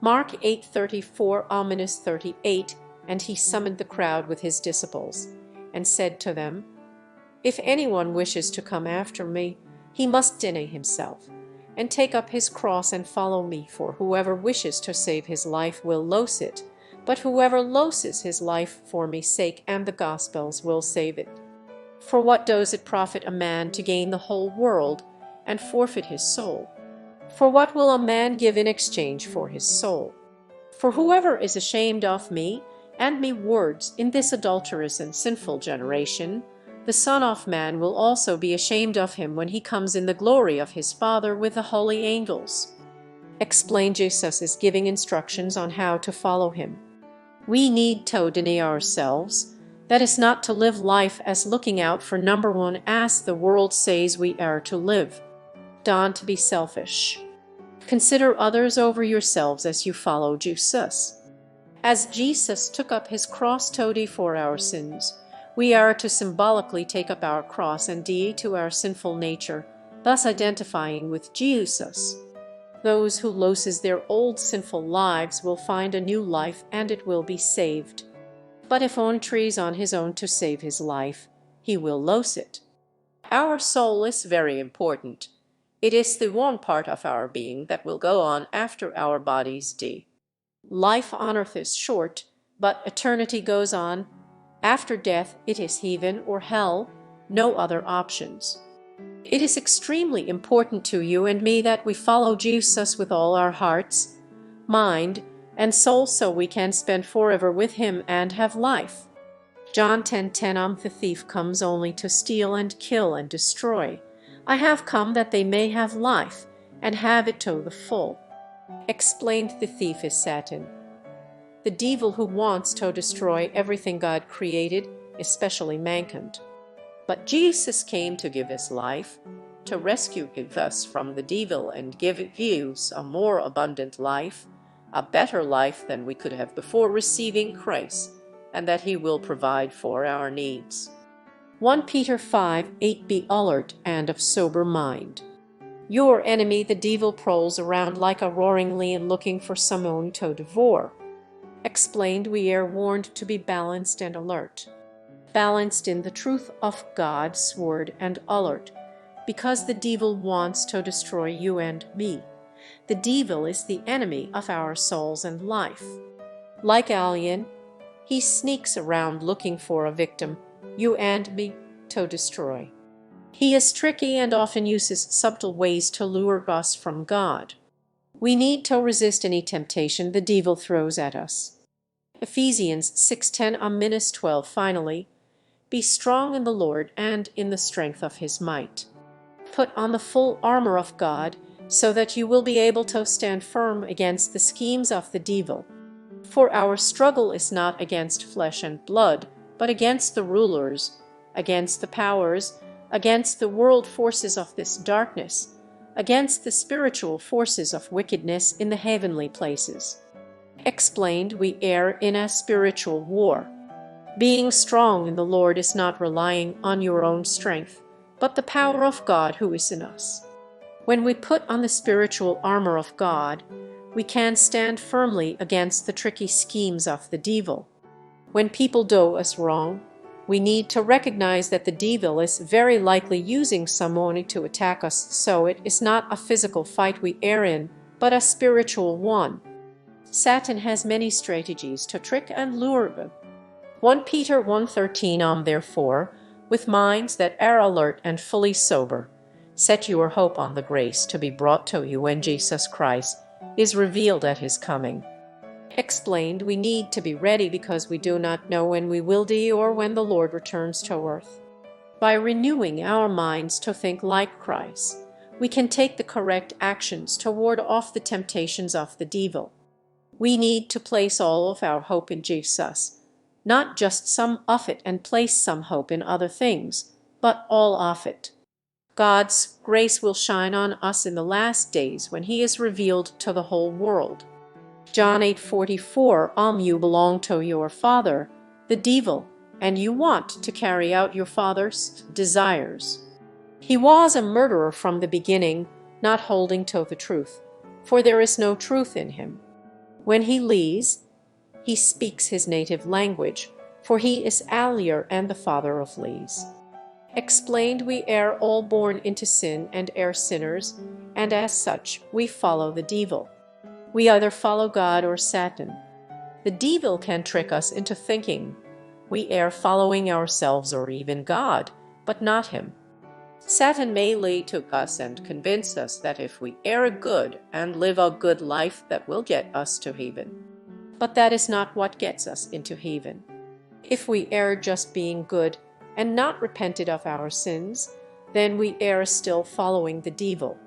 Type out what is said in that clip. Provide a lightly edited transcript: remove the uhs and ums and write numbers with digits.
Mark 8:34-38, and he summoned the crowd with his disciples, and said to them, If anyone wishes to come after me, he must deny himself, and take up his cross and follow me. For whoever wishes to save his life will lose it, but whoever loses his life for me sake and the gospel's will save it. For what does it profit a man to gain the whole world and forfeit his soul? For what will a man give in exchange for his soul? For whoever is ashamed of me and me words in this adulterous and sinful generation, the Son of Man will also be ashamed of him when he comes in the glory of his Father with the holy angels. Explained, Jesus is giving instructions on how to follow him. We need to deny ourselves. That is not to live life as looking out for number one as the world says we are to live. Don't be selfish. Consider others over yourselves as you follow Jesus. As Jesus took up his cross to die for our sins, we are to symbolically take up our cross and die to our sinful nature, thus identifying with Jesus. Those who loses their old sinful lives will find a new life, and it will be saved. But if one tries on his own to save his life, he will lose it. Our soul is very important. It is the one part of our being that will go on after our bodies die. Life on earth is short, but eternity goes on. After death, it is heaven or hell, no other options. It is extremely important to you and me that we follow Jesus with all our hearts, mind, and soul, so we can spend forever with him and have life. John 10:10 The thief comes only to steal and kill and destroy. I have come that they may have life, and have it to the full. Explained, the thief is Satan, the devil who wants to destroy everything God created, especially mankind. But Jesus came to give his life, to rescue us from the devil and give us a more abundant life, a better life than we could have before receiving Christ, and that he will provide for our needs. 1 Peter 5:8 Be alert and of sober mind. Your enemy, the devil, prowls around like a roaring lion looking for someone to devour. Explained, we are warned to be balanced and alert. Balanced in the truth of God's word and alert, because the devil wants to destroy you and me. The devil is the enemy of our souls and life. Like alien, he sneaks around looking for a victim, you and me, to destroy. He is tricky and often uses subtle ways to lure us from God. We need to resist any temptation the devil throws at us. Ephesians 6:10-12 Finally, be strong in the Lord and in the strength of his might. Put on the full armor of God, so that you will be able to stand firm against the schemes of the devil. For our struggle is not against flesh and blood, but against the rulers, against the powers, against the world forces of this darkness, against the spiritual forces of wickedness in the heavenly places. Explained, we are in a spiritual war. Being strong in the Lord is not relying on your own strength, but the power of God who is in us. When we put on the spiritual armor of God, we can stand firmly against the tricky schemes of the devil. When people do us wrong, we need to recognize that the devil is very likely using someone to attack us, so it is not a physical fight we are in, but a spiritual one. Satan has many strategies to trick and lure them. 1 Peter 1:13 Therefore, with minds that are alert and fully sober, set your hope on the grace to be brought to you when Jesus Christ is revealed at his coming. Explained, we need to be ready because we do not know when we will die or when the Lord returns to earth. By renewing our minds to think like Christ, we can take the correct actions to ward off the temptations of the devil. We need to place all of our hope in Jesus, not just some of it and place some hope in other things, but all of it. God's grace will shine on us in the last days when he is revealed to the whole world. John 8:44 You belong to your father, the devil, and you want to carry out your father's desires. He was a murderer from the beginning, not holding to the truth, for there is no truth in him. When he lees, he speaks his native language, for he is Alier and the father of lees. Explained, we are all born into sin and are sinners, and as such we follow the devil. We either follow God or Satan. The devil can trick us into thinking we are following ourselves or even God, but not him. Satan may lie to us and convince us that if we are good and live a good life, that will get us to heaven. But that is not what gets us into heaven. If we are just being good and not repented of our sins, then we are still following the devil.